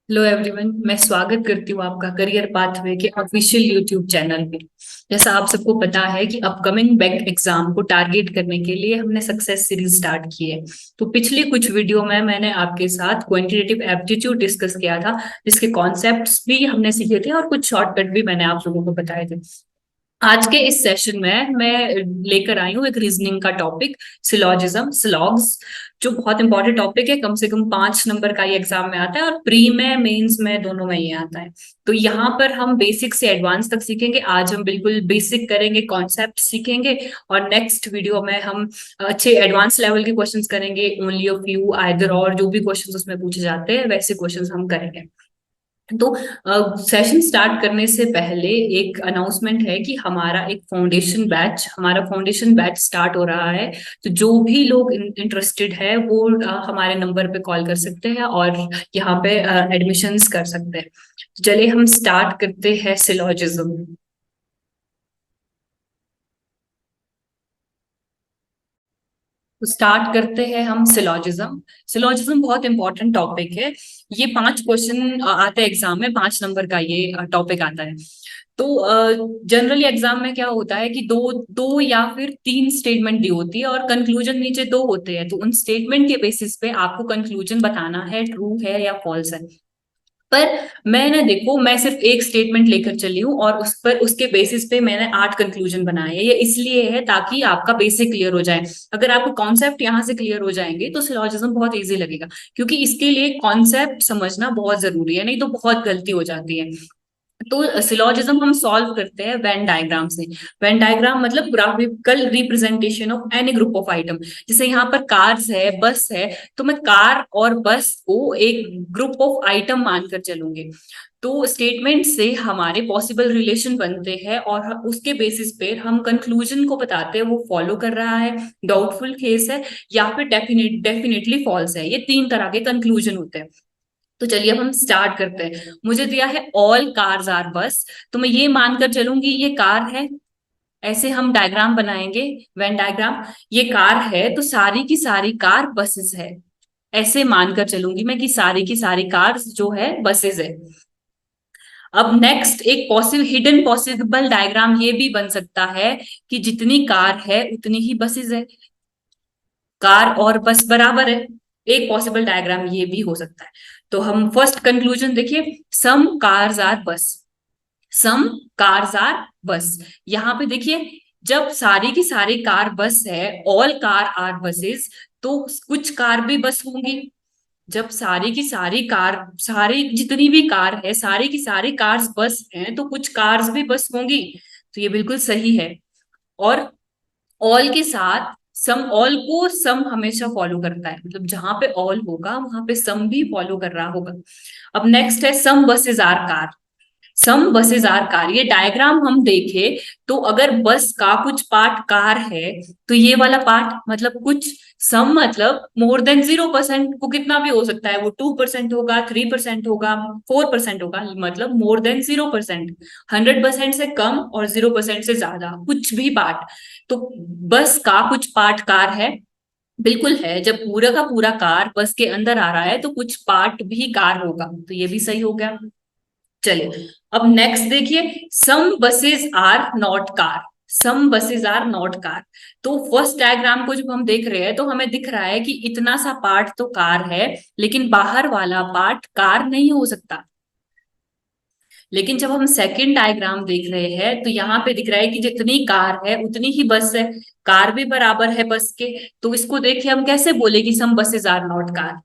Hello everyone, मैं स्वागत करती हूँ आपका करियर पाथवे के ऑफिशियल यूट्यूब चैनल पे। जैसा आप सबको पता है कि अपकमिंग बैंक एग्जाम को टारगेट करने के लिए हमने सक्सेस सीरीज स्टार्ट की है। तो पिछली कुछ वीडियो में मैंने आपके साथ क्वांटिटेटिव एप्टीट्यूड डिस्कस किया था, जिसके कॉन्सेप्ट्स भी हमने सीखे थे और कुछ शॉर्टकट भी मैंने आप लोगों को बताए थे। आज के इस सेशन में मैं लेकर आई हूँ एक रीजनिंग का टॉपिक, सिलॉजिज्म स्लॉग्स, जो बहुत इंपॉर्टेंट टॉपिक है। कम से कम 5 नंबर का ये एग्जाम में आता है और प्री में मेंस में दोनों में ये आता है। तो यहाँ पर हम बेसिक से एडवांस तक सीखेंगे। आज हम बिल्कुल बेसिक करेंगे, कॉन्सेप्ट सीखेंगे, और नेक्स्ट वीडियो में हम अच्छे एडवांस लेवल के क्वेश्चंस करेंगे। ओनली ऑफ यू आइदर, और जो भी क्वेश्चंस उसमें पूछे जाते हैं वैसे क्वेश्चंस हम करेंगे। तो सेशन स्टार्ट करने से पहले एक अनाउंसमेंट है कि हमारा फाउंडेशन बैच स्टार्ट हो रहा है। तो जो भी लोग इंटरेस्टेड है वो हमारे नंबर पे कॉल कर सकते हैं और यहाँ पे एडमिशन्स कर सकते हैं। तो चलिए हम स्टार्ट करते हैं सिलॉजिज्म। तो स्टार्ट करते हैं हम सिलॉजिज्म। सिलॉजिज्म बहुत इंपॉर्टेंट टॉपिक है। ये 5 क्वेश्चन आते हैं एग्जाम में, 5 नंबर का ये टॉपिक आता है। तो जनरली एग्जाम में क्या होता है कि दो दो या फिर 3 स्टेटमेंट दी होती है और कंक्लूजन नीचे दो होते हैं। तो उन स्टेटमेंट के बेसिस पे आपको कंक्लूजन बताना है, ट्रू है या फॉल्स है। पर मैंने देखो, मैं सिर्फ एक स्टेटमेंट लेकर चली हूँ और उस पर उसके बेसिस पे मैंने 8 कंक्लूजन बनाए हैं। ये इसलिए है ताकि आपका बेसिक क्लियर हो जाए। अगर आपको कॉन्सेप्ट यहाँ से क्लियर हो जाएंगे तो सिलॉजिज्म बहुत इजी लगेगा, क्योंकि इसके लिए कॉन्सेप्ट समझना बहुत जरूरी है, नहीं तो बहुत गलती हो जाती है। तो सिलॉजिज्म हम सॉल्व करते हैं वेन डायग्राम से। वेन डायग्राम मतलब graphical representation of any group of item. जैसे यहाँ पर कार्स है, बस है, तो मैं कार और बस को एक ग्रुप ऑफ आइटम मानकर चलूंगी। तो स्टेटमेंट से हमारे पॉसिबल रिलेशन बनते हैं और उसके बेसिस पे हम कंक्लूजन को बताते हैं वो फॉलो कर रहा है, डाउटफुल केस है, या फिर डेफिनेटली फॉल्स है। ये 3 तरह के कंक्लूजन होते हैं। तो चलिए अब हम स्टार्ट करते हैं। मुझे दिया है ऑल कार्स आर बस, तो मैं ये मानकर चलूंगी ये कार है। ऐसे हम डायग्राम बनाएंगे, वेन डायग्राम। ये कार है तो सारी की सारी कार बसेस है। ऐसे मानकर चलूंगी मैं कि सारी की सारी कार्स जो है बसेस है। अब नेक्स्ट एक पॉसिबल हिडन पॉसिबल डायग्राम ये भी बन सकता है कि जितनी कार है उतनी ही बसेस है, कार और बस बराबर है। एक पॉसिबल डायग्राम ये भी हो सकता है। तो हम फर्स्ट कंक्लूजन देखिए, सम कार्स आर बस। सम कार्स आर बस। यहाँ पे देखिए, जब सारी की सारी कार बस है, ऑल कार आर बसेस, तो कुछ कार भी बस होंगी। जब सारी की सारी कार, सारी जितनी भी कार है, सारी की सारी कार्स बस हैं, तो कुछ कार्स भी बस होंगी। तो ये बिल्कुल सही है। और ऑल के साथ सम, ऑल को सम हमेशा फॉलो करता है, मतलब जहां पे ऑल होगा वहां पे सम भी फॉलो कर रहा होगा। अब नेक्स्ट है some buses are car. Some buses are car, ये डायग्राम हम देखें तो अगर बस का कुछ पार्ट कार है तो ये वाला पार्ट मतलब कुछ, सम मतलब मोर देन 0%, वो कितना भी हो सकता है, वो 2% होगा, 3% होगा, 4% होगा, मतलब मोर देन 0%। 100% से कम और 0% से ज्यादा कुछ भी पार्ट। तो बस का कुछ पार्ट कार है, बिल्कुल है। जब पूरा का पूरा कार बस के अंदर आ रहा है तो कुछ पार्ट भी कार होगा, तो ये भी सही हो गया। चलिए अब नेक्स्ट देखिए, some buses are not car. Some buses are not car. तो फर्स्ट डायग्राम को जब हम देख रहे हैं तो हमें दिख रहा है कि इतना सा पार्ट तो कार है, लेकिन बाहर वाला पार्ट कार नहीं हो सकता। लेकिन जब हम सेकंड डायग्राम देख रहे हैं तो यहाँ पे दिख रहा है कि जितनी कार है उतनी ही बस है, कार भी बराबर है बस के। तो इसको देखिए हम कैसे बोले कि सम बसेस आर नॉट कार।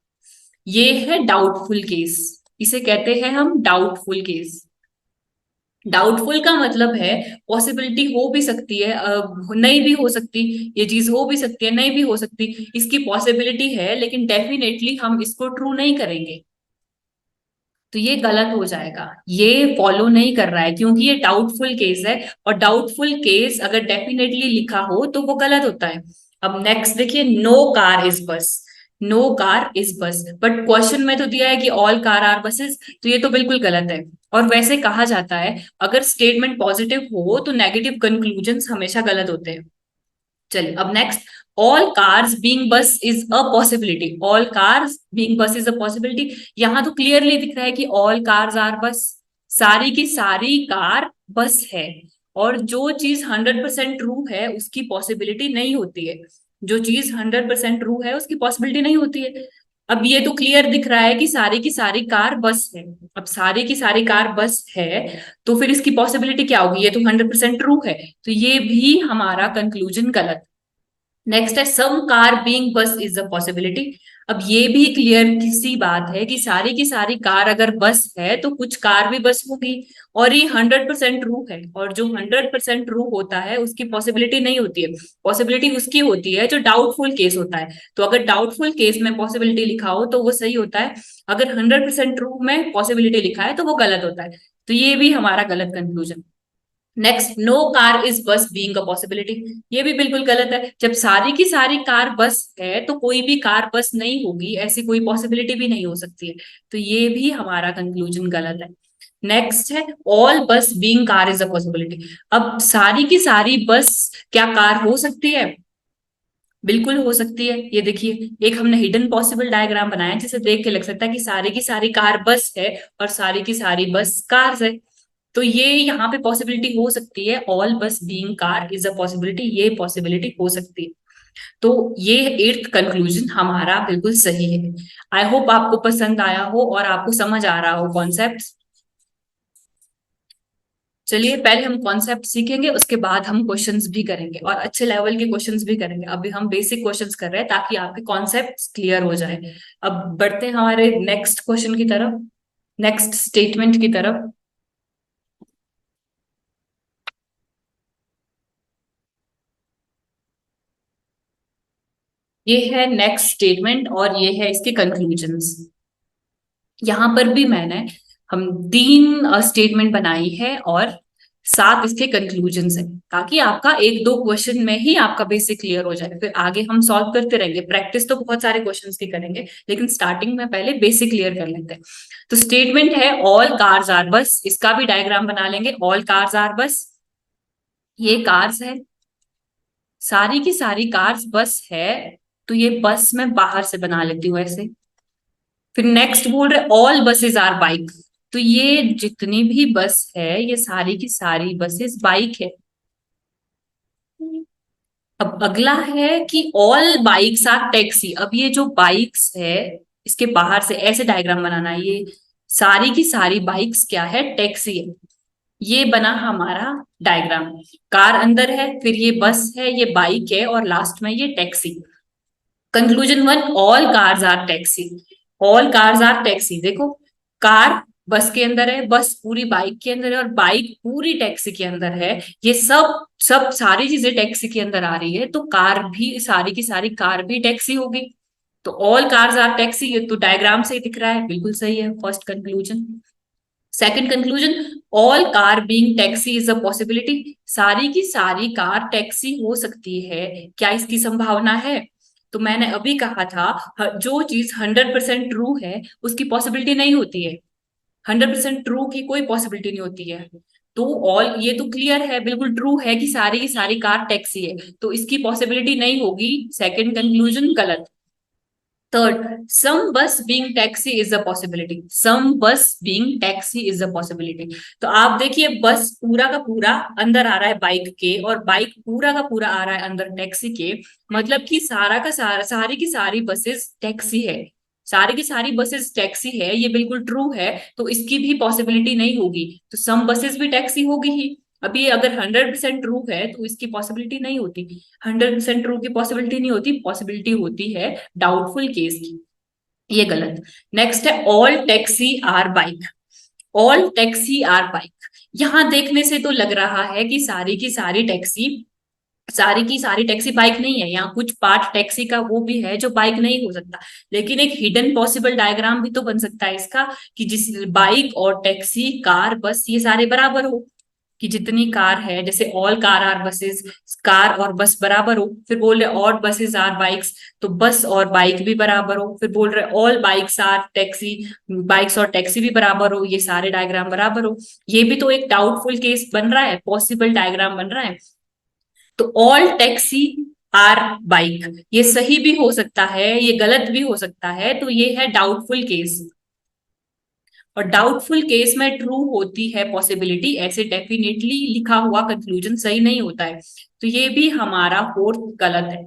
ये है डाउटफुल केस, इसे कहते हैं हम डाउटफुल केस। डाउटफुल का मतलब है पॉसिबिलिटी हो भी सकती है, नहीं भी हो सकती। ये चीज हो भी सकती है, नहीं भी हो सकती। इसकी पॉसिबिलिटी है लेकिन डेफिनेटली हम इसको ट्रू नहीं करेंगे। तो ये गलत हो जाएगा, ये फॉलो नहीं कर रहा है क्योंकि ये डाउटफुल केस है। और डाउटफुल केस अगर डेफिनेटली लिखा हो तो वो गलत होता है। अब नेक्स्ट देखिए, नो कार इज बस। नो कार इज बस, बट क्वेश्चन में तो दिया है कि ऑल कार आर बसेस, तो ये तो बिल्कुल गलत है। और वैसे कहा जाता है अगर स्टेटमेंट पॉजिटिव हो तो नेगेटिव कंक्लूजन्स हमेशा गलत होते हैं। चलिए अब नेक्स्ट, ऑल कार्स बीइंग बस is a possibility, all cars being बस इज अ पॉसिबिलिटी। यहां तो क्लियरली दिख रहा है कि ऑल कार्स आर बस, सारी की सारी कार बस है। और जो चीज 100% ट्रू है उसकी पॉसिबिलिटी नहीं होती है, जो चीज 100% ट्रू है उसकी पॉसिबिलिटी नहीं होती है। अब ये तो क्लियर दिख रहा है कि सारी की सारी कार बस है। अब सारी की सारी कार बस है तो फिर इसकी पॉसिबिलिटी क्या होगी, ये तो 100% ट्रू है। तो ये भी हमारा कंक्लूजन गलत। नेक्स्ट है सम कार बीइंग बस इज अ पॉसिबिलिटी। अब ये भी क्लियर सी बात है कि सारी की सारी कार अगर बस है तो कुछ कार भी बस होगी। और ये 100% ट्रू है, और जो 100% ट्रू होता है उसकी पॉसिबिलिटी नहीं होती है। पॉसिबिलिटी उसकी होती है जो डाउटफुल केस होता है। तो अगर डाउटफुल केस में पॉसिबिलिटी लिखा हो तो वो सही होता है, अगर 100% ट्रू में पॉसिबिलिटी लिखा है तो वो गलत होता है। तो ये भी हमारा गलत conclusion. Next, no car is bus being a possibility. ये भी बिल्कुल गलत है, जब सारी की सारी कार बस है तो कोई भी कार बस नहीं होगी, ऐसी कोई पॉसिबिलिटी भी नहीं हो सकती है। तो ये भी हमारा कंक्लूजन गलत है। नेक्स्ट है ऑल बस being car is a possibility. अब सारी की सारी बस क्या कार हो सकती है? बिल्कुल हो सकती है। ये देखिए, एक हमने हिडन पॉसिबल डायग्राम बनाया है जिसे देख के लग सकता है कि सारी की सारी कार बस है और सारी की सारी बस कार्स है। तो ये यहाँ पे पॉसिबिलिटी हो सकती है, ऑल बस being car is a possibility, ये पॉसिबिलिटी हो सकती है। तो ये एट्थ कंक्लूजन हमारा बिल्कुल सही है। आई होप आपको पसंद आया हो और आपको समझ आ रहा हो कॉन्सेप्ट। चलिए पहले हम कॉन्सेप्ट सीखेंगे, उसके बाद हम क्वेश्चंस भी करेंगे और अच्छे लेवल के क्वेश्चंस भी करेंगे। अभी हम बेसिक क्वेश्चंस कर रहे हैं ताकि आपके कॉन्सेप्ट्स क्लियर हो जाए। अब बढ़ते हैं हमारे नेक्स्ट क्वेश्चन की तरफ, नेक्स्ट स्टेटमेंट की तरफ। ये है नेक्स्ट स्टेटमेंट और ये है इसके कंक्लूजन्स। यहां पर भी मैंने हम तीन स्टेटमेंट बनाई है और सात इसके कंक्लूजन्स है, ताकि आपका एक दो क्वेश्चन में ही आपका बेसिक क्लियर हो जाए। फिर आगे हम सॉल्व करते रहेंगे, प्रैक्टिस तो बहुत सारे क्वेश्चंस की करेंगे लेकिन स्टार्टिंग में पहले बेसिक क्लियर कर लेते हैं। तो स्टेटमेंट है ऑल कार्स आर बस, इसका भी डायग्राम बना लेंगे। ऑल कार्स आर बस, ये कार्स है, सारी की सारी कार्स बस है, तो ये बस मैं बाहर से बना लेती हूँ ऐसे। फिर नेक्स्ट बोल रहे ऑल बसेस आर बाइक, तो ये जितनी भी बस है ये सारी की सारी बसेस बाइक है। अब अगला है कि ऑल बाइक्स आर टैक्सी। अब ये जो बाइक्स है इसके बाहर से ऐसे डायग्राम बनाना है, ये सारी की सारी बाइक्स क्या है, टैक्सी है। ये बना हमारा डायग्राम। कार अंदर है, फिर ये बस है, ये बाइक है और लास्ट में ये taxi. Conclusion one, all cars are taxi. All cars are taxi, देखो कार बस के अंदर है, बस पूरी बाइक के अंदर है और बाइक पूरी टैक्सी के अंदर है। ये सब सब सारी चीजें टैक्सी के अंदर आ रही है, तो कार भी, सारी की सारी कार भी टैक्सी होगी। तो ऑल कार्स आर टैक्सी, ये तो डायग्राम से ही दिख रहा है, बिल्कुल सही है first conclusion. Second conclusion, all car being taxi is a possibility. सारी की सारी कार टैक्सी हो सकती है, क्या इसकी संभावना है? तो मैंने अभी कहा था जो चीज 100% ट्रू है उसकी पॉसिबिलिटी नहीं होती है, 100% ट्रू की कोई पॉसिबिलिटी नहीं होती है। तो ऑल, ये तो क्लियर है, बिल्कुल ट्रू है कि सारी की सारी कार टैक्सी है, तो इसकी पॉसिबिलिटी नहीं होगी। सेकंड कंक्लूजन गलत। Third, some bus being taxi is a possibility, some bus being taxi is a possibility. तो आप देखिए बस पूरा का पूरा अंदर आ रहा है बाइक के और बाइक पूरा का पूरा आ रहा है अंदर टैक्सी के, मतलब कि सारा का सारा, सारी की सारी बसेस टैक्सी है, सारी की सारी बसेस टैक्सी है, ये बिल्कुल ट्रू है। तो इसकी भी पॉसिबिलिटी नहीं होगी, तो सम बसेस भी टैक्सी होगी ही। अभी अगर 100% ट्रू है तो इसकी पॉसिबिलिटी नहीं होती, 100% ट्रू की पॉसिबिलिटी नहीं होती, पॉसिबिलिटी होती है डाउटफुल केस की। ये गलत। नेक्स्ट है all taxi are bike, all taxi are bike. यहां देखने से तो लग रहा है कि सारी की सारी टैक्सी, सारी की सारी टैक्सी बाइक नहीं है, यहाँ कुछ पार्ट टैक्सी का वो भी है जो बाइक नहीं हो सकता। लेकिन एक हिडन पॉसिबल डायग्राम भी तो बन सकता है इसका, कि जिस बाइक और टैक्सी कार बस ये सारे बराबर हो, कि जितनी कार है, जैसे all car are buses, car और बस बराबर हो। फिर बोल रहे ऑल बसेस आर बाइक्स, तो बस और बाइक भी बराबर हो। फिर बोल रहे all bikes are taxi, bikes और टैक्सी भी बराबर हो, ये सारे डायग्राम बराबर हो। ये भी तो एक डाउटफुल केस बन रहा है, पॉसिबल डायग्राम बन रहा है। तो ऑल टैक्सी आर बाइक, ये सही भी हो सकता है, ये गलत भी हो सकता है, तो ये है डाउटफुल केस। और डाउटफुल केस में ट्रू होती है पॉसिबिलिटी, ऐसे डेफिनेटली लिखा हुआ कंक्लूजन सही नहीं होता है। तो ये भी हमारा फोर्थ गलत है।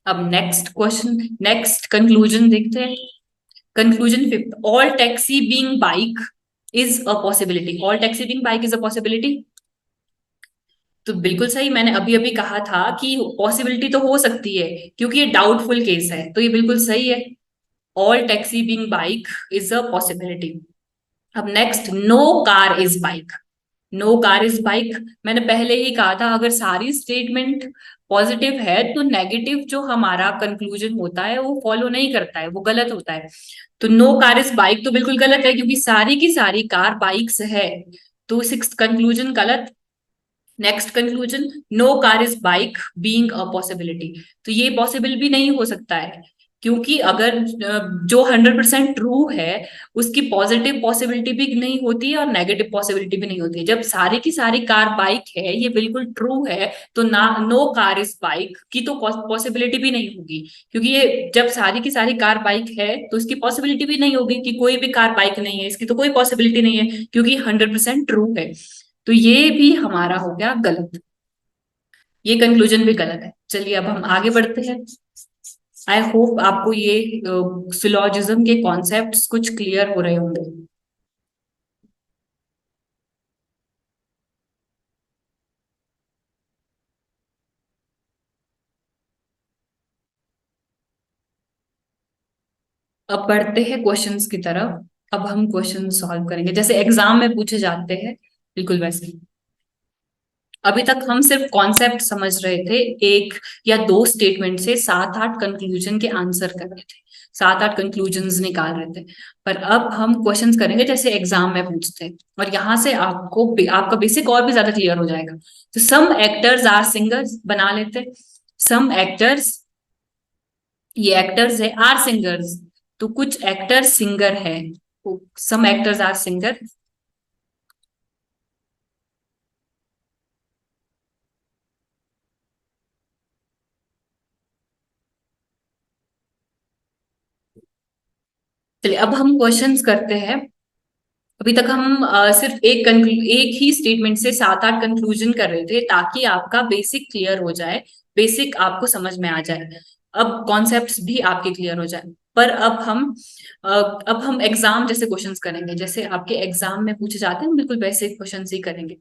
अब नेक्स्ट क्वेश्चन, नेक्स्ट कंक्लूजन देखते हैं। Conclusion fifth, all taxi being bike is a possibility. All taxi being bike is a possibility, तो बिल्कुल सही। मैंने अभी अभी कहा था कि पॉसिबिलिटी तो हो सकती है, क्योंकि ये डाउटफुल केस है, तो ये बिल्कुल सही है। All taxi being bike is a possibility. अब next, no car is bike. No car is bike, मैंने पहले ही कहा था, अगर सारी स्टेटमेंट पॉजिटिव है तो नेगेटिव जो हमारा कंक्लूजन होता है वो फॉलो नहीं करता है, वो गलत होता है। तो नो कार इज बाइक तो बिल्कुल गलत है, क्योंकि सारी की सारी कार बाइक्स है, तो सिक्स कंक्लूजन गलत। Next conclusion, no car is bike being a possibility, तो ये पॉसिबल भी नहीं हो सकता है, क्योंकि अगर जो 100% ट्रू है उसकी पॉजिटिव पॉसिबिलिटी भी नहीं होती है और नेगेटिव पॉसिबिलिटी भी नहीं होती है। जब सारी की सारी कार बाइक है, ये बिल्कुल ट्रू है, तो ना नो कार इज बाइक की तो पॉसिबिलिटी भी नहीं होगी, क्योंकि ये जब सारी की सारी कार बाइक है तो इसकी पॉसिबिलिटी भी नहीं होगी कि कोई भी कार बाइक नहीं है, इसकी तो कोई पॉसिबिलिटी नहीं है, क्योंकि 100% ट्रू है। तो ये भी हमारा हो गया गलत, ये कंक्लूजन भी गलत है। चलिए अब हम आगे बढ़ते हैं। आई होप आपको ये सिलोजिज्म के कॉन्सेप्ट्स कुछ क्लियर हो रहे होंगे। अब बढ़ते हैं क्वेश्चंस की तरफ। अब हम क्वेश्चन सॉल्व करेंगे जैसे एग्जाम में पूछे जाते हैं, बिल्कुल वैसे ही। अभी तक हम सिर्फ कॉन्सेप्ट समझ रहे थे, एक या दो स्टेटमेंट से सात आठ कंक्लूजन के आंसर कर रहे थे, सात आठ कंक्लूजन्स निकाल रहे थे। पर अब हम क्वेश्चंस करेंगे जैसे एग्जाम में पूछते हैं, और यहाँ से आपको आपका बेसिक और भी ज्यादा क्लियर हो जाएगा। तो सम एक्टर्स आर सिंगर्स बना लेते, सम एक्टर्स, ये एक्टर्स है, आर सिंगर्स, तो कुछ एक्टर सिंगर है, सम एक्टर्स आर सिंगर। चलिए अब हम क्वेश्चंस करते हैं। अभी तक हम सिर्फ एक ही स्टेटमेंट से सात आठ कंक्लूजन कर रहे थे, ताकि आपका बेसिक क्लियर हो जाए, बेसिक आपको समझ में आ जाए, अब कॉन्सेप्ट्स भी आपके क्लियर हो जाए। पर अब हम एग्जाम जैसे क्वेश्चंस करेंगे, जैसे आपके एग्जाम में पूछे जाते हैं, बिल्कुल वैसे क्वेश्चंस ही करेंगे।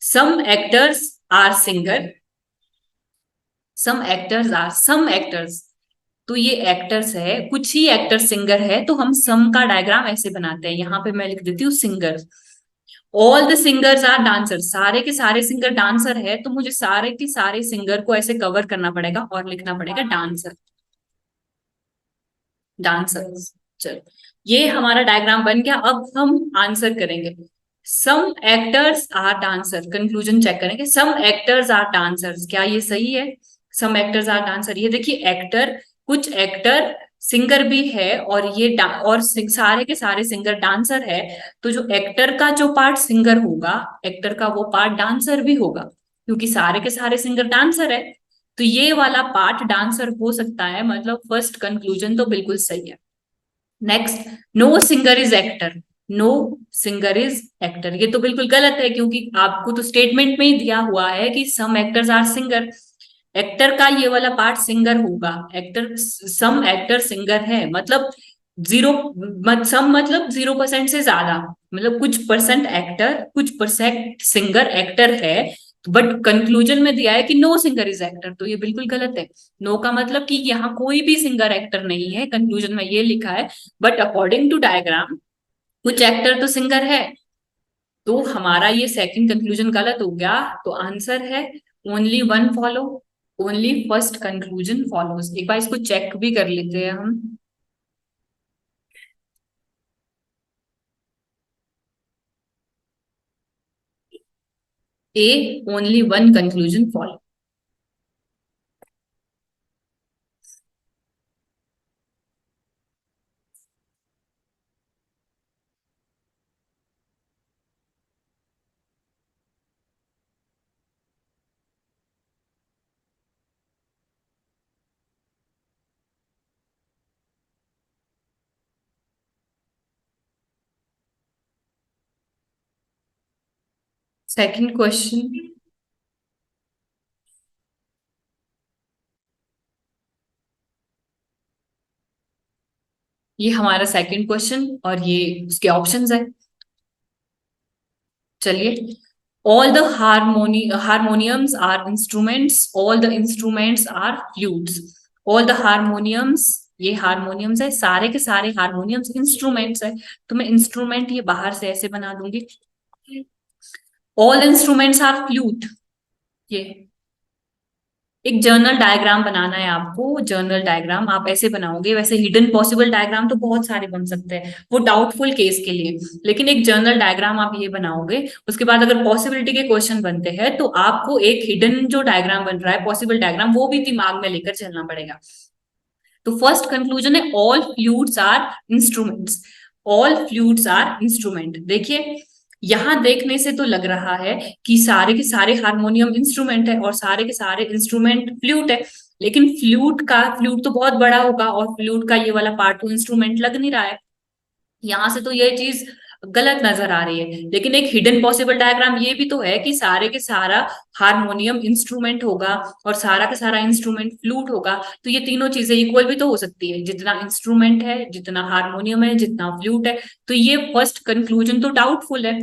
Some actors are singer, some actors, तो ये एक्टर्स है, कुछ ही एक्टर सिंगर है, तो हम सम का डायग्राम ऐसे बनाते हैं, यहाँ पे मैं लिख देती हूँ singer. All the singers are dancer, सारे के सारे सिंगर डांसर है, तो मुझे सारे के सारे सिंगर को ऐसे कवर करना पड़ेगा और लिखना पड़ेगा डांसर, डांसर्स। चलो, ये हमारा डायग्राम बन गया। अब हम आंसर करेंगे। Some actors are dancer, conclusion check करेंगे, सम एक्टर्स आर डांसर्स, क्या ये सही है? सम एक्टर्स आर डांसर, ये देखिए एक्टर, कुछ एक्टर सिंगर भी है, और और सारे के सारे सिंगर डांसर है, तो जो एक्टर का जो पार्ट सिंगर होगा, एक्टर का वो पार्ट डांसर भी होगा, क्योंकि सारे के सारे सिंगर डांसर है, तो ये वाला पार्ट डांसर हो सकता है, मतलब फर्स्ट कंक्लूजन तो बिल्कुल सही है। Next, know singer is actor, know singer is actor, ये तो बिल्कुल गलत है, क्योंकि आपको तो स्टेटमेंट में ही दिया हुआ है कि सम एक्टर्स आर सिंगर, एक्टर का ये वाला पार्ट सिंगर होगा, एक्टर, सम एक्टर सिंगर है, मतलब जीरो, सम मतलब 0% से ज्यादा, मतलब कुछ परसेंट एक्टर, कुछ परसेंट सिंगर एक्टर है, बट कंक्लूजन में दिया है कि नो सिंगर इज एक्टर, तो ये बिल्कुल गलत है। नो का मतलब कि यहाँ कोई भी सिंगर एक्टर नहीं है, कंक्लूजन में ये लिखा है, बट अकॉर्डिंग टू डायग्राम कुछ एक्टर तो सिंगर है, तो हमारा ये सेकंड कंक्लूजन गलत हो गया। तो आंसर है only one follow, only first conclusion follows. एक बार इसको चेक भी कर लेते हैं हम। A, only one conclusion follow. Second question, ये हमारा सेकंड क्वेश्चन और ये उसके ऑप्शंस है। चलिए, all the harmoniums are instruments, all the instruments are flutes. All the harmoniums, ये हारमोनियम्स है, सारे के सारे हारमोनियम्स इंस्ट्रूमेंट्स है। तो मैं इंस्ट्रूमेंट ये बाहर से ऐसे बना दूंगी, ऑल इंस्ट्रूमेंट्स आर फ्लूट। ये एक जर्नल डायग्राम बनाना है आपको। जर्नल डायग्राम आप ऐसे बनाओगे, वैसे हिडन पॉसिबल डायग्राम तो बहुत सारे बन सकते हैं वो डाउटफुल केस के लिए, लेकिन एक जर्नल डायग्राम आप ये बनाओगे। उसके बाद अगर पॉसिबिलिटी के क्वेश्चन बनते हैं तो आपको एक हिडन जो डायग्राम बन रहा है, पॉसिबल डायग्राम, वो भी दिमाग में लेकर चलना पड़ेगा। तो फर्स्ट कंक्लूजन है all flutes are instruments. All flutes are instrument. देखिए, यहां देखने से तो लग रहा है कि सारे के सारे हारमोनियम इंस्ट्रूमेंट है और सारे के सारे इंस्ट्रूमेंट फ्लूट है, लेकिन फ्लूट तो बहुत बड़ा होगा और फ्लूट का ये वाला पार्ट तो इंस्ट्रूमेंट लग नहीं रहा है। यहां से तो ये चीज गलत नजर आ रही है, लेकिन एक हिडन पॉसिबल डायग्राम ये भी तो है कि सारे के सारा हारमोनियम इंस्ट्रूमेंट होगा और सारा का सारा इंस्ट्रूमेंट फ्लूट होगा। तो ये तीनों चीजें इक्वल भी तो हो सकती है, जितना इंस्ट्रूमेंट है, जितना हारमोनियम है, जितना फ्लूट है। तो ये फर्स्ट कंक्लूजन तो डाउटफुल है।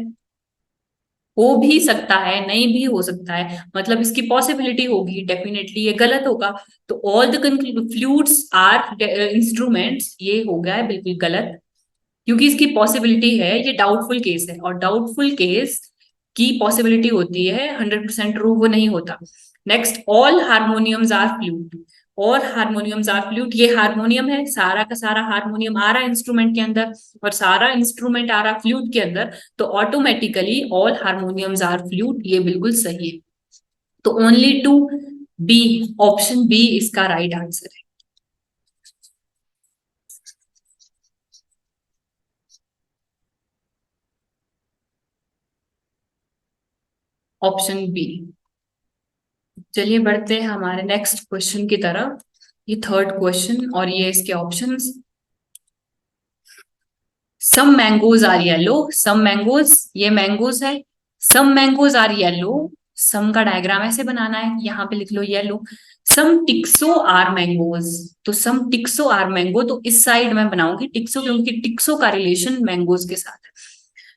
हो भी सकता है, नहीं भी हो सकता है, मतलब इसकी पॉसिबिलिटी होगी, डेफिनेटली ये गलत होगा। तो all the flutes are instruments, ये हो गया है बिल्कुल गलत, क्योंकि इसकी पॉसिबिलिटी है, ये डाउटफुल केस है और डाउटफुल केस की पॉसिबिलिटी होती है, 100% ट्रू वो नहीं होता। Next, all harmoniums are flute. और हारमोनियम्स आर फ्लूट, ये हारमोनियम है, सारा का सारा हारमोनियम आ रहा है इंस्ट्रूमेंट के अंदर और सारा इंस्ट्रूमेंट आ रहा फ्लूट के अंदर, तो automatically all harmoniums are flute, ये बिल्कुल सही है। तो only two B, option B इसका राइट आंसर है। Option B. चलिए बढ़ते हैं हमारे नेक्स्ट क्वेश्चन की तरफ। ये थर्ड क्वेश्चन और ये इसके options. Some mangoes are yellow, some mangoes, ये मैंगोज है, some mangoes are yellow. Some का डायग्राम ऐसे बनाना है, यहाँ पे लिख लो येलो। सम टिक्सो आर मैंगोज, तो सम टिक्सो आर मैंगो, तो इस साइड में बनाऊंगी टिक्सो, क्योंकि टिक्सो का रिलेशन मैंगोज के साथ है।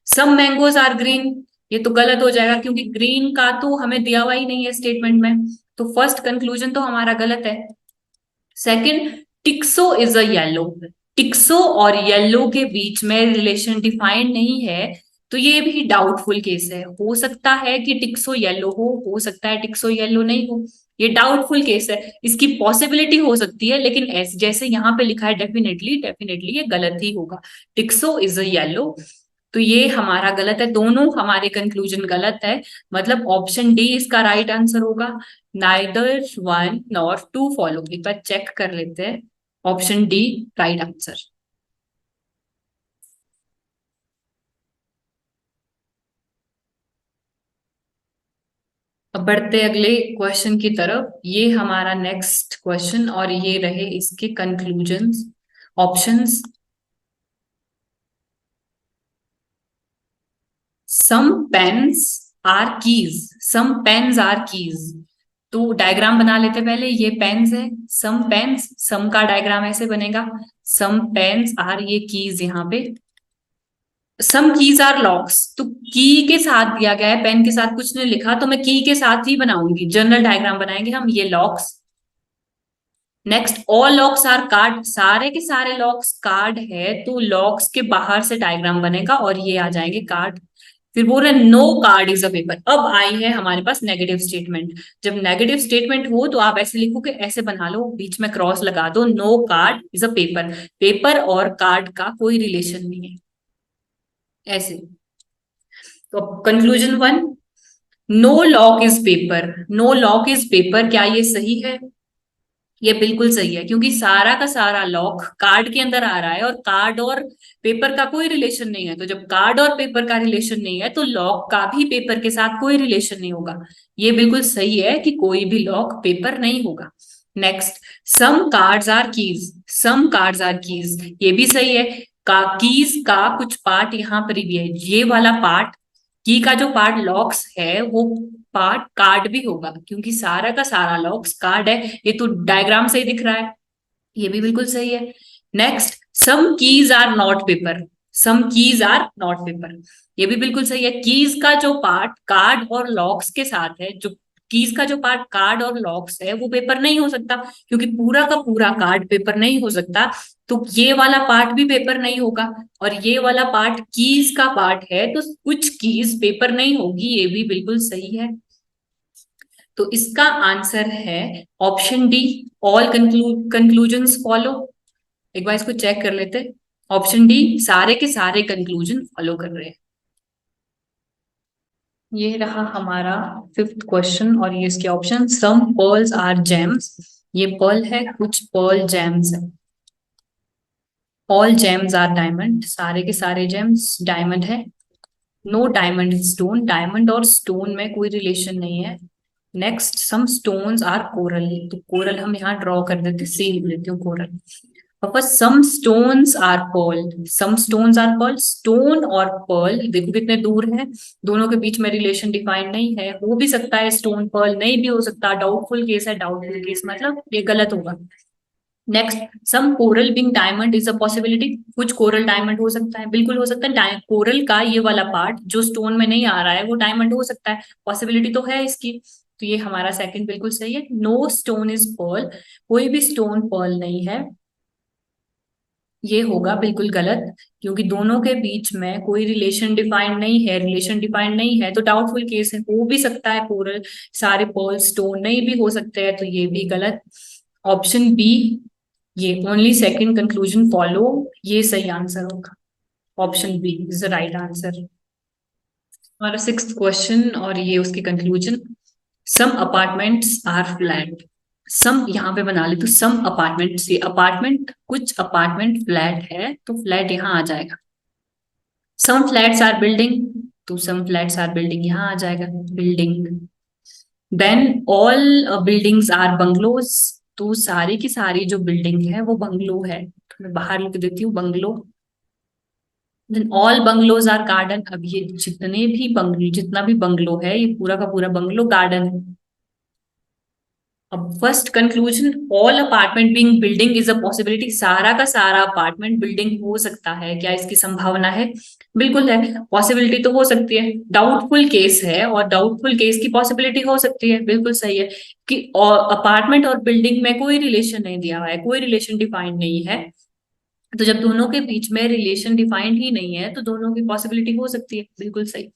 सम मैंगोज आर ग्रीन, ये तो गलत हो जाएगा क्योंकि ग्रीन का तो हमें दिया हुआ ही नहीं है स्टेटमेंट में। तो फर्स्ट कंक्लूजन तो हमारा गलत है। सेकंड, टिक्सो इज अ येलो, टिक्सो और येलो के बीच में रिलेशन डिफाइंड नहीं है, तो ये भी डाउटफुल केस है। हो सकता है कि टिक्सो येलो हो सकता है टिक्सो येलो नहीं हो, ये डाउटफुल केस है। इसकी पॉसिबिलिटी हो सकती है, लेकिन ऐसे जैसे यहाँ पे लिखा है, डेफिनेटली डेफिनेटली ये गलत ही होगा। टिक्सो इज अ येलो, तो ये हमारा गलत है, दोनों हमारे कंक्लूजन गलत है। मतलब ऑप्शन डी इसका राइट आंसर होगा। Neither one nor two follow, एक बार चेक कर लेते हैं। Option D right answer. अब बढ़ते अगले क्वेश्चन की तरफ। ये हमारा नेक्स्ट क्वेश्चन और ये रहे इसके conclusions, options. Some pens are keys, some pens are keys. तो डायग्राम बना लेते पहले, ये पेन्स है, सम पेन्स, सम का डायग्राम ऐसे बनेगा, सम पेन्स आर ये कीज यहाँ पे। सम कीज आर लॉक्स, तो की के साथ दिया गया है, पेन के साथ कुछ नहीं लिखा, तो मैं की के साथ ही बनाऊंगी, जनरल डायग्राम बनाएंगे हम, ये locks. Next, all locks are card, सारे के सारे लॉक्स कार्ड है, तो लॉक्स के बाहर से डायग्राम बनेगा और ये आ जाएंगे कार्ड। फिर बोल रहे no card is a paper. अब आई है हमारे पास नेगेटिव स्टेटमेंट। जब नेगेटिव स्टेटमेंट हो तो आप ऐसे लिखो कि ऐसे बना लो, बीच में क्रॉस लगा दो, no card is a paper. Paper और कार्ड का कोई रिलेशन नहीं है, ऐसे। तो conclusion one, no lock is paper, no lock is paper, क्या ये सही है? ये बिल्कुल सही है, क्योंकि सारा का सारा लॉक कार्ड के अंदर आ रहा है और कार्ड और पेपर का कोई रिलेशन नहीं है। तो जब कार्ड और पेपर का रिलेशन नहीं है तो लॉक का भी पेपर के साथ कोई रिलेशन नहीं होगा। ये बिल्कुल सही है कि कोई भी लॉक पेपर नहीं होगा। Next, some cards are keys, some cards are keys, ये भी सही है। कीज का कुछ पार्ट यहाँ पर भी है, ये वाला पार्ट की का जो पार्ट लॉक्स है वो पार्ट कार्ड भी होगा, क्योंकि सारा का सारा लॉक्स कार्ड है। ये तो डायग्राम से ही दिख रहा है, ये भी बिल्कुल सही है। Next, some keys are not paper, some keys are not paper, ये भी बिल्कुल सही है। कीज का जो पार्ट कार्ड और लॉक्स के साथ है, जो कीज का जो पार्ट कार्ड और लॉक्स है वो पेपर नहीं हो सकता, क्योंकि पूरा का पूरा कार्ड पेपर नहीं हो सकता, तो ये वाला पार्ट भी पेपर नहीं होगा। और ये वाला पार्ट कीज का पार्ट है, तो कुछ कीज पेपर नहीं होगी, ये भी बिल्कुल सही है। तो इसका आंसर है option D, all conclusions follow. एक बार इसको चेक कर लेते। ऑप्शन डी, सारे के सारे कंक्लूजन फॉलो कर रहे हैं। ये रहा हमारा फिफ्थ क्वेश्चन, और ये इसके option, some pearls are gems, ये पर्ल है, कुछ पर्ल जेम्स है। ऑल जेम्स आर डायमंड, सारे के सारे जेम्स डायमंड है। नो डायमंड स्टोन, डायमंड और स्टोन में कोई रिलेशन नहीं है। Next, some stones are coral, तो कोरल हम यहाँ ड्रॉ कर देते, सी लिख लेती हूँ कोरल। पापा some stones are pearl, some stones are pearl, stone और पर्ल देखो कितने दूर है, दोनों के बीच में रिलेशन डिफाइंड नहीं है। हो भी सकता है स्टोन पर्ल, नहीं भी हो सकता, डाउटफुल केस है, डाउटफुल केस मतलब ये गलत होगा। Next, some coral being diamond is a possibility, कुछ कोरल डायमंड हो सकता है, बिल्कुल हो सकता है। कोरल का ये वाला पार्ट जो स्टोन में नहीं आ रहा है वो डायमंड हो सकता है, पॉसिबिलिटी तो है इसकी। तो ये हमारा सेकंड बिल्कुल सही है। नो स्टोन इज पर्ल, कोई भी स्टोन पर्ल नहीं है, ये होगा बिल्कुल गलत, क्योंकि दोनों के बीच में कोई रिलेशन डिफाइंड नहीं है, रिलेशन डिफाइंड नहीं है तो डाउटफुल केस है, हो भी सकता है कोरल, सारे पर्ल स्टोन नहीं भी हो सकते हैं, तो ये भी गलत। ऑप्शन बी, ये ओनली सेकंड कंक्लूजन फॉलो, ये सही आंसर होगा। Option B is the right answer. हमारा सिक्स्थ क्वेश्चन, और ये उसकी conclusion, some apartments are flat, some यहाँ पे बना ले तो सम अपार्टमेंट, ये अपार्टमेंट, कुछ अपार्टमेंट फ्लैट है तो फ्लैट यहाँ आ जाएगा। सम फ्लैट्स आर बिल्डिंग, तो सम फ्लैट्स आर बिल्डिंग यहाँ आ जाएगा, building. Then all buildings are bungalows, तो सारी की सारी जो बिल्डिंग है वो बंगलो है, तो मैं बाहर लिख देती हूँ bungalow. Then all bungalows are garden, अब ये जितने भी बंगलो, जितना भी बंगलो है ये पूरा का पूरा बंगलो गार्डन है। अब first conclusion, all apartment being building is a possibility, सारा का सारा अपार्टमेंट बिल्डिंग हो सकता है, क्या इसकी संभावना है? बिल्कुल है, पॉसिबिलिटी तो हो सकती है। डाउटफुल केस है, और डाउटफुल केस की पॉसिबिलिटी हो सकती है, बिल्कुल सही है कि अपार्टमेंट और बिल्डिंग में कोई रिलेशन नहीं दिया हुआ है, कोई रिलेशन डिफाइंड नहीं है, तो जब दोनों के बीच में रिलेशन डिफाइंड ही नहीं है तो दोनों की पॉसिबिलिटी हो सकती है, बिल्कुल सही।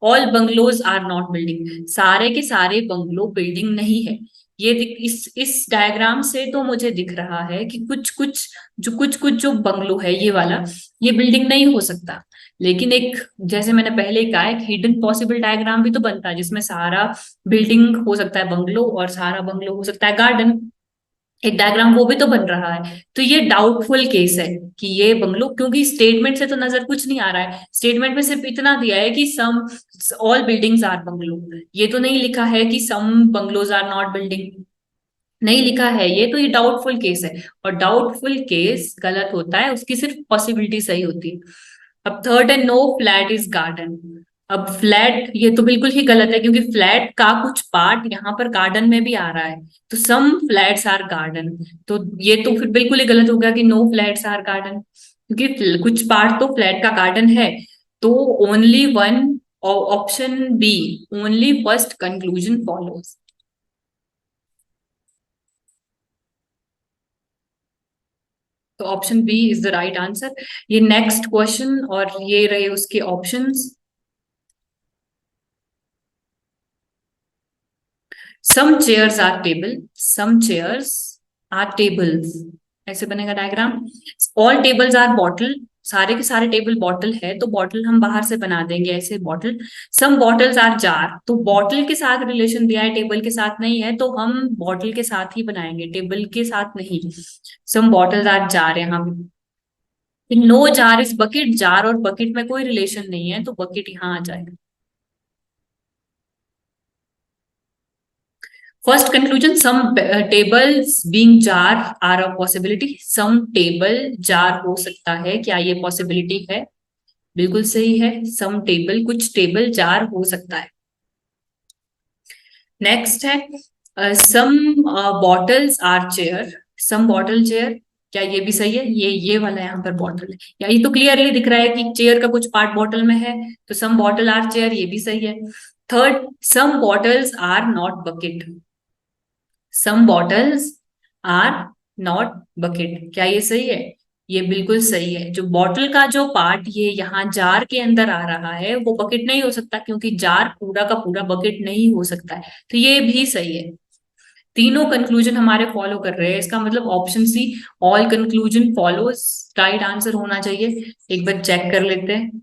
All bungalows are not building, सारे के सारे बंगलो बिल्डिंग नहीं है। ये इस डायग्राम से तो मुझे दिख रहा है कि कुछ कुछ जो बंगलो है ये वाला, ये बिल्डिंग नहीं हो सकता। लेकिन एक, जैसे मैंने पहले कहा, एक हिडन पॉसिबल डायग्राम भी तो बनता है जिसमें सारा बिल्डिंग हो सकता है बंगलो और सारा बंगलो हो सकता है गार्डन, एक डायग्राम वो भी तो बन रहा है। तो ये डाउटफुल केस है कि ये बंगलो, क्योंकि स्टेटमेंट से तो नजर कुछ नहीं आ रहा है, स्टेटमेंट में सिर्फ इतना दिया है कि some all buildings are bungalow, ये तो नहीं लिखा है कि some bungalows are not building, नहीं लिखा है ये, तो ये डाउटफुल केस है, और डाउटफुल केस गलत होता है, उसकी सिर्फ पॉसिबिलिटी सही होती है। अब थर्ड है, नो फ्लैट इज गार्डन, अब फ्लैट ये तो बिल्कुल ही गलत है, क्योंकि फ्लैट का कुछ पार्ट यहाँ पर गार्डन में भी आ रहा है, तो सम फ्लैट्स आर गार्डन, तो ये तो फिर बिल्कुल ही गलत हो गया कि नो फ्लैट्स आर गार्डन, क्योंकि कुछ पार्ट तो फ्लैट का गार्डन है। तो only one, option B, only first conclusion follows. तो option B is the right answer. ये नेक्स्ट क्वेश्चन, और ये रहे उसके options. Some chairs are table, some chairs are tables, ऐसे बनेगा diagram. All tables are bottle, सारे के सारे टेबल बॉटल है, तो बॉटल हम बाहर से बना देंगे ऐसे bottle. Some bottles are jar, तो बॉटल के साथ रिलेशन दिया है, टेबल के साथ नहीं है, तो हम बॉटल के साथ ही बनाएंगे, टेबल के साथ नहीं। सम बॉटल्स आर जार यहाँ पे। No jar is bucket, jar और बकेट में कोई रिलेशन नहीं है, तो बकेट यहाँ आ जाएगा। First conclusion, some tables being jar are a possibility, some table jar हो सकता है, क्या ये पॉसिबिलिटी है? बिल्कुल सही है, सम टेबल, कुछ टेबल जार हो सकता है। नेक्स्ट है some bottles are chair, some bottle chair, क्या ये भी सही है? ये वाला यहाँ पर बॉटल है, या ये तो क्लियरली दिख रहा है कि चेयर का कुछ पार्ट बॉटल में है, तो सम बॉटल आर चेयर, ये भी सही है। Third, some bottles are not bucket, some bottles are not bucket, क्या ये सही है? ये बिल्कुल सही है। जो बॉटल का जो पार्ट ये यहाँ जार के अंदर आ रहा है वो बकेट नहीं हो सकता, क्योंकि जार पूरा का पूरा बकेट नहीं हो सकता है, तो ये भी सही है। तीनों कंक्लूजन हमारे फॉलो कर रहे हैं, इसका मतलब option C, all conclusion follows, right answer होना चाहिए। एक बार चेक कर लेते हैं।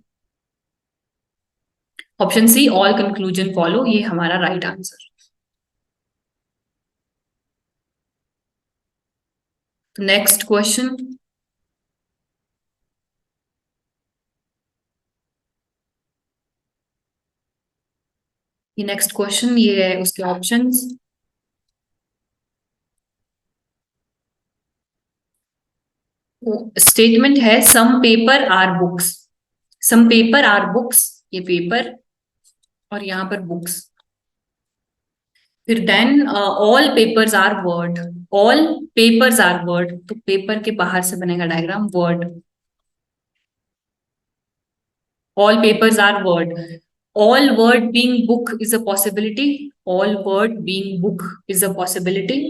Option C, all conclusion follow, ये हमारा राइट आंसर। तो नेक्स्ट क्वेश्चन, ये नेक्स्ट क्वेश्चन ये है उसके ऑप्शंस। स्टेटमेंट है some paper are books, some paper are books, ये पेपर और यहाँ पर बुक्स। फिर then all papers are word, all papers are word, तो पेपर के बाहर से बनेगा diagram word, all papers are word, all word being book is a possibility, all word being book is a possibility,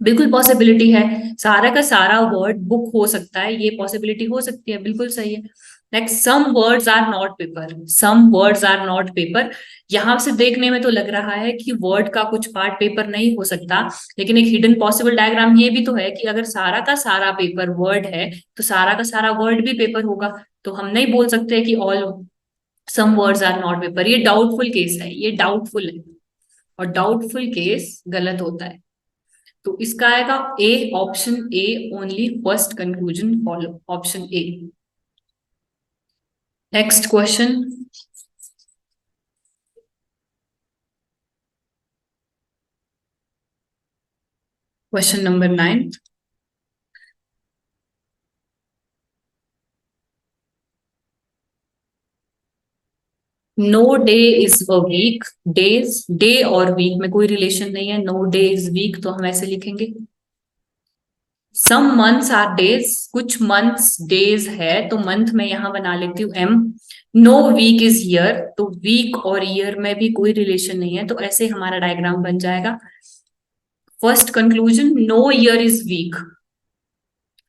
बिल्कुल possibility है, सारा का सारा वर्ड बुक हो सकता है, ये पॉसिबिलिटी हो सकती है, बिल्कुल सही है। Next, some words are not paper, some words are not paper, यहां से देखने में तो लग रहा है कि वर्ड का कुछ पार्ट पेपर नहीं हो सकता, लेकिन एक हिडन पॉसिबल डायग्राम ये भी तो है कि अगर सारा का सारा पेपर वर्ड है तो सारा का सारा वर्ड भी पेपर होगा, तो हम नहीं बोल सकते कि all some words are not paper, ये डाउटफुल केस है, ये डाउटफुल है, और डाउटफुल केस गलत होता है, तो इसका आएगा A, option A only first conclusion follow, option A. Next question, question number 9, no day is a week, days, day और वीक में कोई रिलेशन नहीं है, नो डे इज वीक तो हम ऐसे लिखेंगे। सम मंथ्स आर डेज, कुछ मंथ्स डेज है, तो मंथ में यहां बना लेती हूँ M. No week is year, तो वीक और ईयर में भी कोई रिलेशन नहीं है, तो ऐसे हमारा डायग्राम बन जाएगा। First conclusion, no year is week,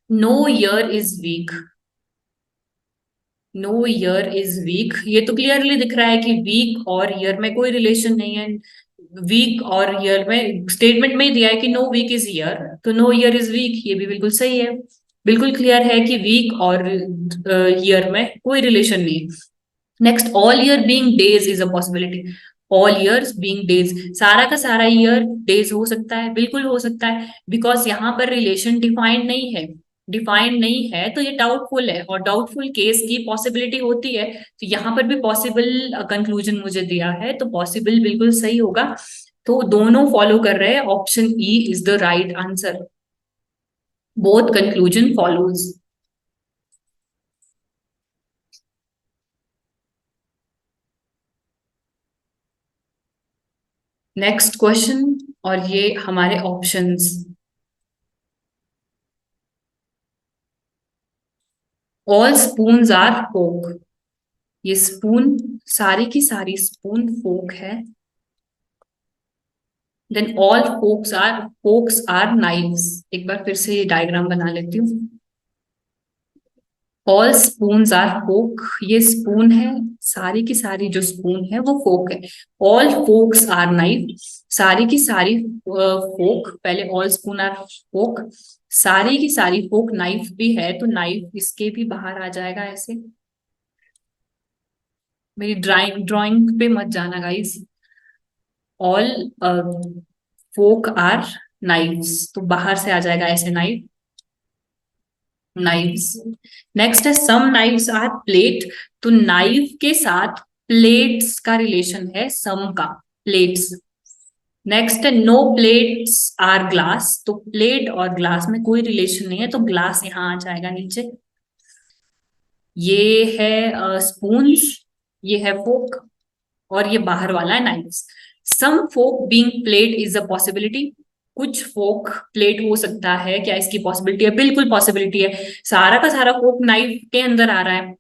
no year is week, no year is week, ये तो क्लियरली दिख रहा है कि वीक और ईयर में कोई रिलेशन नहीं है, वीक और ईयर में स्टेटमेंट में ही दिया है कि नो वीक इज ईयर, तो नो ईयर इज वीक, ये भी बिल्कुल सही है, बिल्कुल क्लियर है कि वीक और ईयर में कोई रिलेशन नहीं है। Next, all year being days is a possibility, all years being days, सारा का सारा ईयर डेज हो सकता है, बिल्कुल हो सकता है, बिकॉज यहाँ पर रिलेशन डिफाइंड नहीं है, डिफाइंड नहीं है तो ये डाउटफुल है, और डाउटफुल केस की पॉसिबिलिटी होती है, तो यहाँ पर भी पॉसिबल कंक्लूजन मुझे दिया है, तो पॉसिबल बिल्कुल सही होगा, तो दोनों फॉलो कर रहे हैं, option E is the right answer, both conclusion follows. Next question, और ये हमारे options, all spoons are fork, ये स्पून, सारी की सारी स्पून फोक है। Then all forks are knives, एक बार फिर से ये डायग्राम बना लेती हूँ। ऑल स्पून्स आर फोक, ये स्पून है, सारी की सारी जो स्पून है वो फोक है। ऑल फोक्स आर नाइफ, सारी की सारी फोक, पहले ऑल स्पून आर फोक, सारी की सारी फोक नाइफ भी है, तो नाइफ इसके भी बाहर आ जाएगा ऐसे। मेरी ड्राइंग पे मत जाना guys. All fork are knives, तो बाहर से आ जाएगा ऐसे नाइफ, नाइव्स। नेक्स्ट है सम नाइव्स आर प्लेट, तो नाइफ के साथ प्लेट्स का रिलेशन है, सम का, प्लेट्स। नेक्स्ट है नो प्लेट्स आर ग्लास, तो प्लेट और ग्लास में कोई रिलेशन नहीं है, तो ग्लास यहाँ आ जाएगा नीचे। ये है स्पून्स, ये है फोक, और ये बाहर वाला है knifes. Some fork being plate is a possibility. कुछ फोक प्लेट हो सकता है, क्या इसकी पॉसिबिलिटी है? बिल्कुल पॉसिबिलिटी है। सारा का सारा फोक नाइफ के अंदर आ रहा है,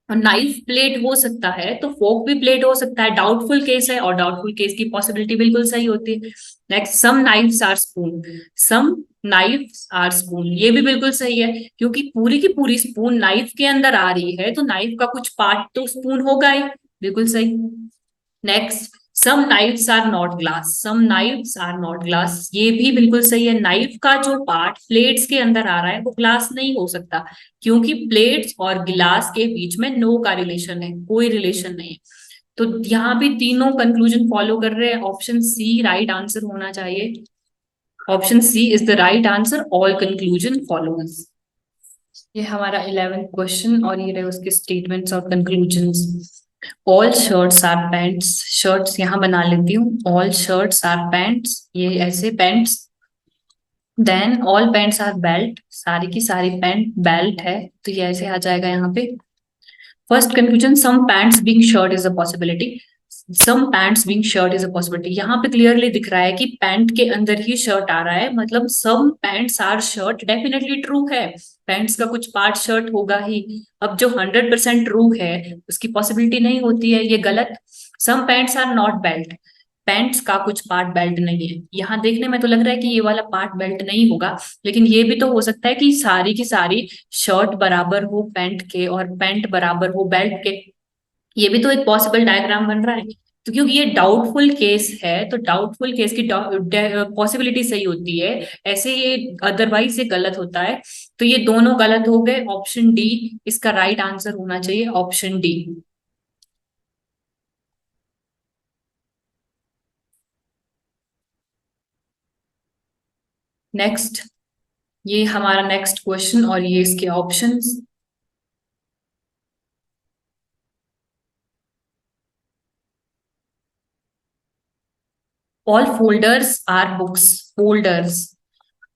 और नाइफ प्लेट हो सकता है तो फोक भी प्लेट हो सकता है। डाउटफुल केस है, और डाउटफुल केस की पॉसिबिलिटी बिल्कुल सही होती है। Next, some knifes are spoon. Some knifes are spoon, ये भी बिल्कुल सही है, क्योंकि पूरी की पूरी स्पून नाइफ के अंदर आ रही है तो नाइफ का कुछ पार्ट तो स्पून होगा ही। बिल्कुल सही। Next, some knifes are not glass. Some knifes are not glass, ये भी बिल्कुल सही है। नाइफ का जो पार्ट प्लेट्स के अंदर आ रहा है वो ग्लास नहीं हो सकता, क्योंकि प्लेट्स और गिलास के बीच में नो का रिलेशन है, कोई रिलेशन नहीं है। तो यहाँ भी तीनों कंक्लूजन फॉलो कर रहे हैं। ऑप्शन सी राइट आंसर होना चाहिए। Option C is the right answer, all conclusion follows. ये हमारा 11th क्वेश्चन, और ये रहे उसके स्टेटमेंट्स और conclusions. All shirts are pants. Shirts यहाँ बना लेती हूँ, ऑल शर्ट्स आर पैंट्स, ये ऐसे pants. Then all pants are belt, सारी की सारी पैंट बेल्ट है, तो ये ऐसे आ जाएगा यहाँ पे। First conclusion, some pants being shirt is a possibility. Some pants being shirt is a possibility, यहाँ पे क्लियरली दिख रहा है कि पैंट के अंदर ही शर्ट आ रहा है, मतलब some pants are shirt definitely true है। पैंट्स का कुछ पार्ट शर्ट होगा ही। अब जो 100% ट्रू है उसकी पॉसिबिलिटी नहीं होती है, ये गलत। Some pants are not belt, pants का कुछ पार्ट बेल्ट नहीं है। यहाँ देखने में तो लग रहा है कि ये वाला पार्ट बेल्ट नहीं होगा, लेकिन ये भी तो हो सकता है कि सारी की सारी शर्ट बराबर हो पैंट के और पैंट बराबर हो बेल्ट के। ये भी तो एक पॉसिबल डायग्राम बन रहा है। तो क्योंकि ये डाउटफुल केस है तो डाउटफुल केस की पॉसिबिलिटी सही होती है, ऐसे ये अदरवाइज ये गलत होता है। तो ये दोनों गलत हो गए। ऑप्शन डी इसका राइट आंसर होना चाहिए, ऑप्शन डी। नेक्स्ट, ये हमारा नेक्स्ट क्वेश्चन और ये इसके options. All folders are books. Folders,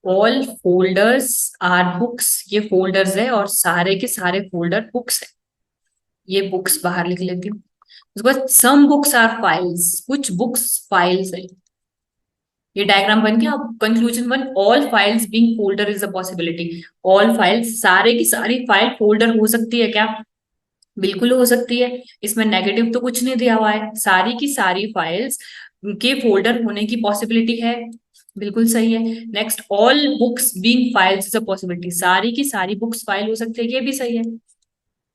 all folders are books, ये फोल्डर्स है और सारे के सारे फोल्डर बुक्स है। ये बुक्स बाहर लिख लेती हूँ। उसके बाद सम बुक्स आर फाइल्स, कुछ बुक्स फाइल्स है। ये डायग्राम बन गया। अब conclusion one, all files being folder is a possibility. All files, सारे की सारी फाइल फोल्डर हो सकती है क्या? बिल्कुल हो सकती है। इसमें नेगेटिव तो कुछ नहीं दिया हुआ है, सारी की सारी फाइल्स के फोल्डर होने की पॉसिबिलिटी है। बिल्कुल सही है। Next, all books being files is a possibility, सारी की सारी बुक्स फाइल हो सकती है, ये भी सही है।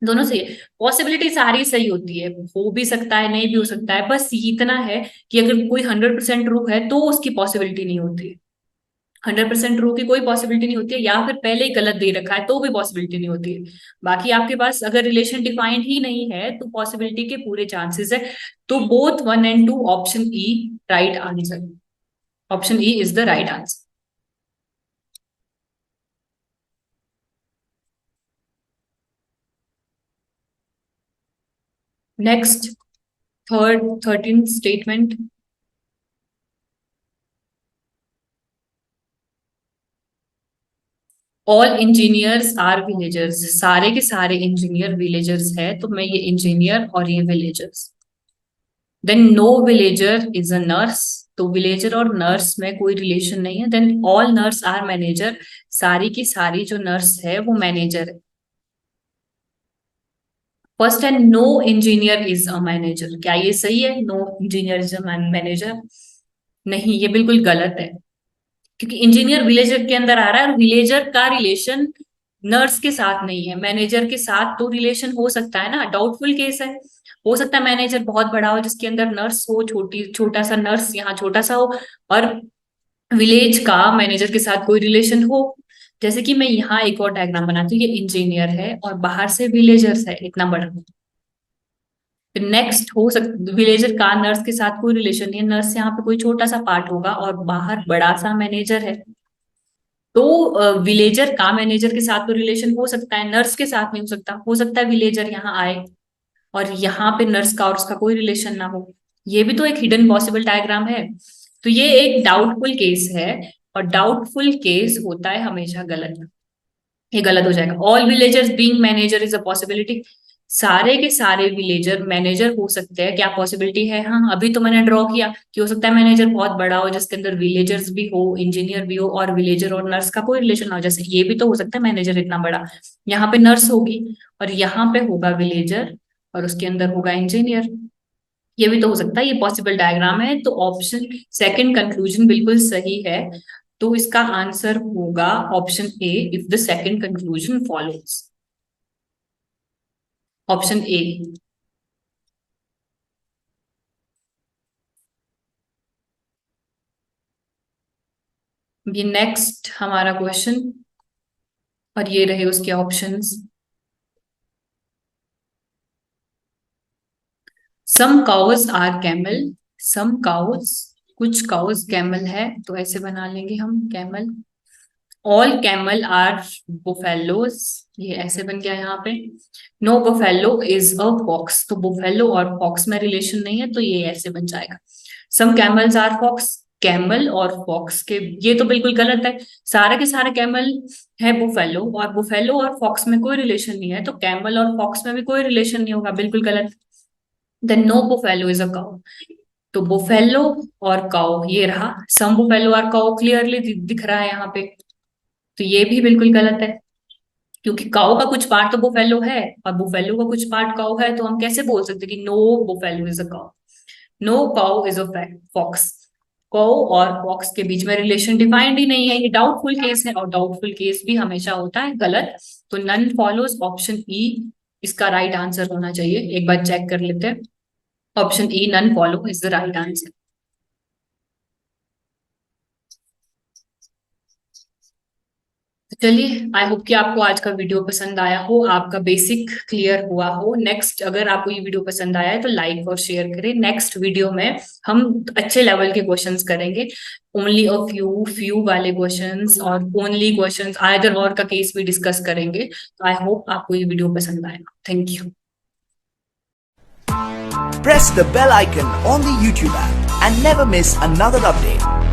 दोनों सही है। पॉसिबिलिटी सारी सही होती है, हो भी सकता है नहीं भी हो सकता है, बस इतना है कि अगर कोई 100% ट्रू है तो उसकी पॉसिबिलिटी नहीं होती है। 100% ट्रू की कोई पॉसिबिलिटी नहीं होती है, या फिर पहले ही गलत दे रखा है तो भी पॉसिबिलिटी नहीं होती है। बाकी आपके पास अगर रिलेशन डिफाइंड ही नहीं है तो पॉसिबिलिटी के पूरे चांसेस है। तो both 1 and 2, option E right answer. Option E is the right answer. Next, third 13th statement. All engineers are villagers, सारे के सारे इंजीनियर विलेजर्स है, तो मैं ये इंजीनियर और ये villagers. Then no villager is a nurse, तो विलेजर और नर्स में कोई रिलेशन नहीं है। Then all nurse are manager, सारी की सारी जो नर्स है वो मैनेजर है। फर्स्ट है no engineer is a manager, क्या ये सही है? No engineer is a manager, नहीं, ये बिल्कुल गलत है। क्योंकि इंजीनियर विलेजर के अंदर आ रहा है, और विलेजर का रिलेशन नर्स के साथ नहीं है, मैनेजर के साथ तो रिलेशन हो सकता है ना। डाउटफुल केस है, हो सकता है मैनेजर बहुत बड़ा हो जिसके अंदर नर्स हो, छोटी छोटा सा नर्स यहाँ छोटा सा हो, और विलेज का मैनेजर के साथ कोई रिलेशन हो। जैसे कि मैं यहाँ एक और डायग्राम बनाती हूँ, ये इंजीनियर है और बाहर से विलेजर्स है इतना बड़ा। फिर नेक्स्ट हो सकता विलेजर का नर्स के साथ कोई रिलेशन नहीं है, नर्स यहाँ पे कोई छोटा सा पार्ट होगा और बाहर बड़ा सा मैनेजर है। तो विलेजर का मैनेजर के साथ तो रिलेशन हो सकता है, नर्स के साथ नहीं हो सकता है विलेजर यहाँ आए और यहाँ पे नर्स का और उसका कोई रिलेशन ना हो। ये भी तो एक हिडन पॉसिबल डायग्राम है। तो ये एक डाउटफुल केस है, और डाउटफुल केस होता है हमेशा गलत। ये गलत हो जाएगा। All villagers being manager is a possibility, सारे के सारे विलेजर मैनेजर हो सकते हैं, क्या पॉसिबिलिटी है? हाँ, अभी तो मैंने ड्रॉ किया कि हो सकता है मैनेजर बहुत बड़ा हो जिसके अंदर विलेजर्स भी हो, इंजीनियर भी हो, और विलेजर और नर्स का कोई रिलेशन ना हो, जैसे ये भी तो हो सकता है मैनेजर इतना बड़ा, यहाँ पे नर्स होगी और यहाँ पे होगा विलेजर और उसके अंदर होगा इंजीनियर, ये भी तो हो सकता है, ये पॉसिबल डायग्राम है। तो ऑप्शन सेकंड कंक्लूजन बिल्कुल सही है। तो इसका आंसर होगा option A, if the second conclusion follows, option A. ये नेक्स्ट हमारा क्वेश्चन, और ये रहे उसके options. Some cows are camel, some cows, कुछ काउज कैमल है, तो ऐसे बना लेंगे हम camel. All camel are buffaloes, ये ऐसे बन गया यहाँ पे। No buffalo is a fox, तो बुफेलो और फॉक्स में रिलेशन नहीं है, तो ये ऐसे बन जाएगा। Some camels are fox, camel और फॉक्स के, ये तो बिल्कुल गलत है, सारे के सारे कैमल है बुफेलो, और बुफेलो और फॉक्स में कोई रिलेशन नहीं है, तो कैमल और फॉक्स में भी कोई रिलेशन नहीं होगा, बिल्कुल गलत। Then no buffalo is a cow, तो बुफेलो और काउ ये रहा, सम बुफेलो और काउ क्लियरली दिख रहा है यहाँ पे, तो ये भी बिल्कुल गलत है, क्योंकि काउ का कुछ पार्ट तो बुफेलो है और बुफेलो का कुछ पार्ट काउ है, तो हम कैसे बोल सकते कि no buffalo is a cow, no cow is a fox. Cow और फॉक्स के बीच में रिलेशन डिफाइंड ही नहीं है, ये डाउटफुल केस है, और डाउटफुल केस भी हमेशा होता है गलत, तो नन फॉलोज, ऑप्शन ई इसका राइट आंसर होना चाहिए। एक बार चेक कर लेते हैं, option E none follow is the right answer. चलिए, आई होप कि आपको आज का वीडियो पसंद आया हो, आपका बेसिक क्लियर हुआ हो। नेक्स्ट अगर आपको ये वीडियो पसंद आया है तो लाइक और शेयर करें। नेक्स्ट वीडियो में हम अच्छे लेवल के क्वेश्चंस करेंगे, ओनली अ फ्यू वाले क्वेश्चंस, और ओनली क्वेश्चंस आइदर और का केस भी डिस्कस करेंगे। तो आई होप आपको ये वीडियो पसंद आएगा। Thank you. Press the bell icon on the YouTube app and never miss another update.